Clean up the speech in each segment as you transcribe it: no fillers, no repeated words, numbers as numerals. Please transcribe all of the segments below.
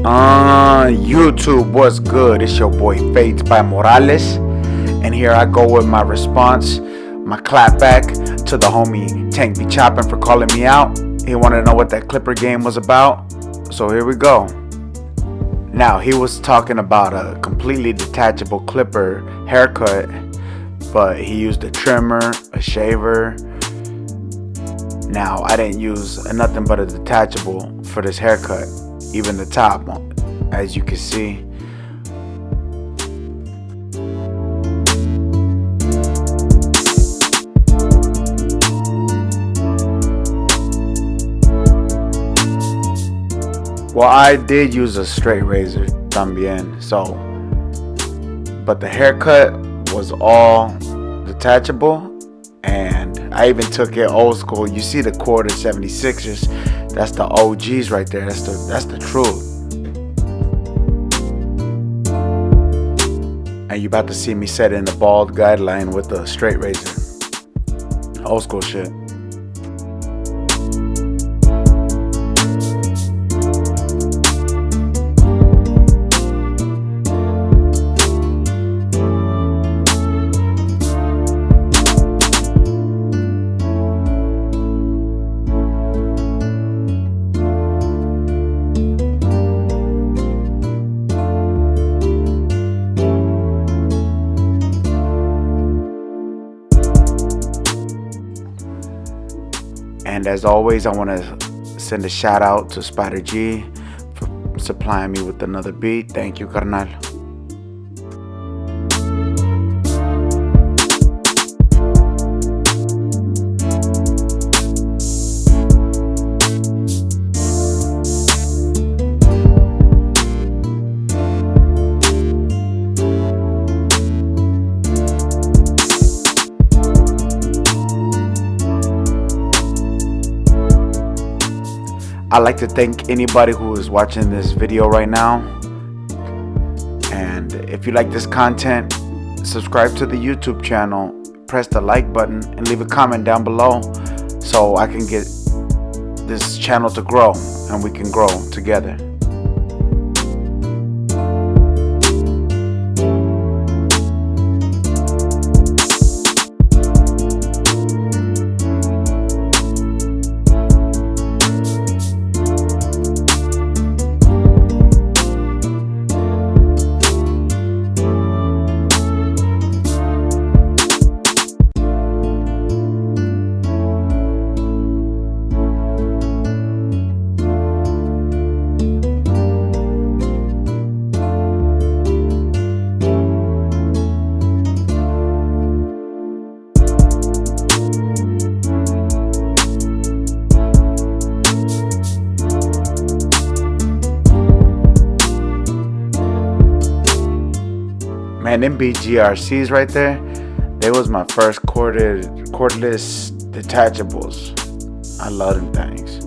YouTube, what's good? It's your boy Fates by Morales, and here I go with my response, my clap back to the homie Tank be chopping for calling me out. He wanted to know what that clipper game was about, so here we go. Now, he was talking about a completely detachable clipper haircut, but he used a trimmer, a shaver. Now, I didn't use nothing but a detachable for this haircut, even the top, as you can see. Well, I did use a straight razor también, so, but the haircut was all detachable, and I even took it old school. You see the quarter 76ers, that's the OGs right there. That's the truth. And you about to see me set in the bald guideline with a straight razor. Old school shit. And as always, I want to send a shout out to Spider G for supplying me with another beat. Thank you, carnal. I'd like to thank anybody who is watching this video right now, and if you like this content, subscribe to the YouTube channel, press the like button, and leave a comment down below so I can get this channel to grow and we can grow together. Man, them BGRCs right there, they was my first cordless detachables. I love them things.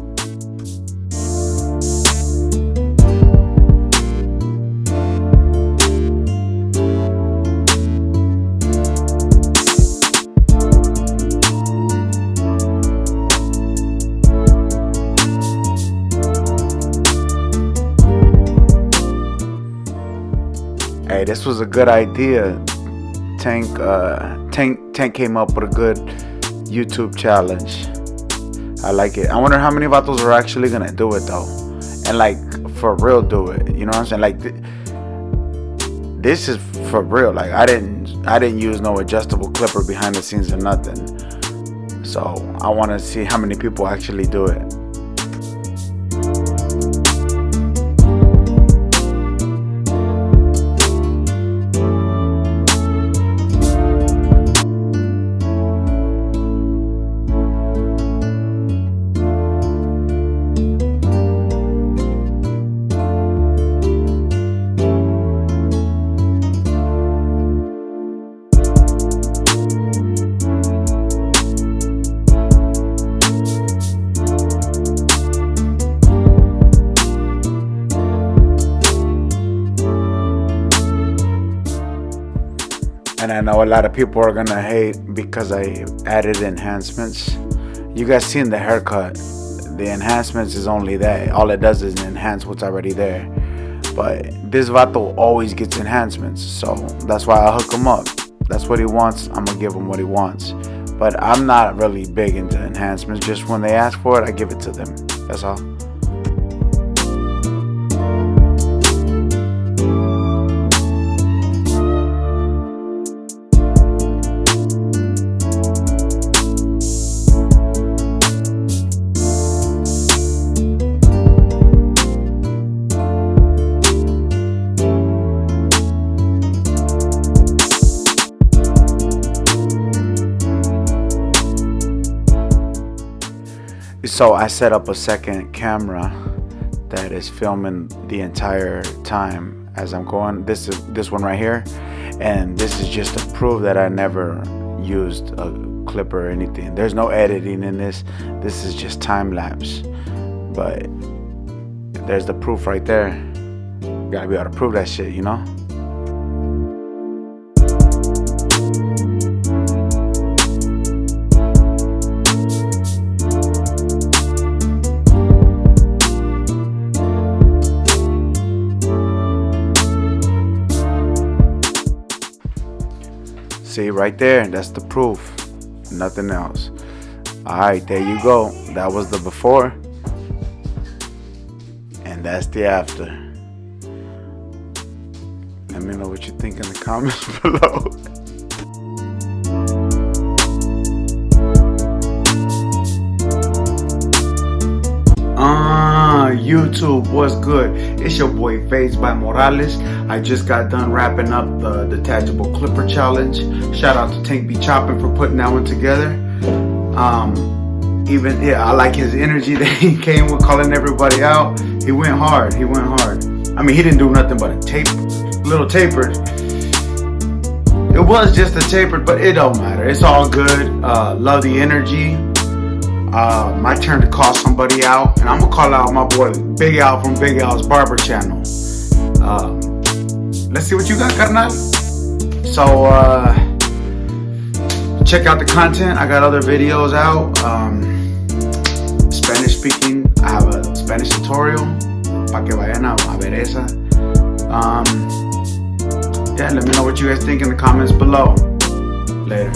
Hey, this was a good idea. Tank came up with a good YouTube challenge. I like it. I wonder how many vatos are actually gonna do it though, and like for real do it. You know what I'm saying? Like this is for real. Like I didn't use no adjustable clipper behind the scenes or nothing. So I want to see how many people actually do it. And I know a lot of people are gonna hate because I added enhancements. You guys seen the haircut. The enhancements is only that. All it does is enhance what's already there. But this vato always gets enhancements, so that's why I hook him up. That's what he wants, I'm gonna give him what he wants. But I'm not really big into enhancements. Just when they ask for it, I give it to them. That's all. So I set up a second camera that is filming the entire time as I'm going. This is this one right here, and this is just to prove that I never used a clipper or anything. There's no editing in this. This is just time lapse. But there's the proof right there. You gotta be able to prove that shit, you know? See right there, that's the proof, nothing else. Alright, there you go. That was the before, and that's the after. Let me know what you think in the comments below. YouTube, what's good? It's your boy Fades by Morales. I just got done wrapping up the Detachable Clipper Challenge. Shout out to Tank Be Chopping for putting that one together. I like his energy that he came with, calling everybody out. He went hard. I mean, he didn't do nothing but little tapered. It was just a tapered, but it don't matter. It's all good. Love the energy. My turn to call somebody out, and I'm gonna call out my boy Big Al from Big Al's Barber channel. Let's see what you got, carnal. So check out the content. I got other videos out. Spanish speaking. I have a Spanish tutorial. Pa que vayan a ver esa. Yeah, let me know what you guys think in the comments below. Later.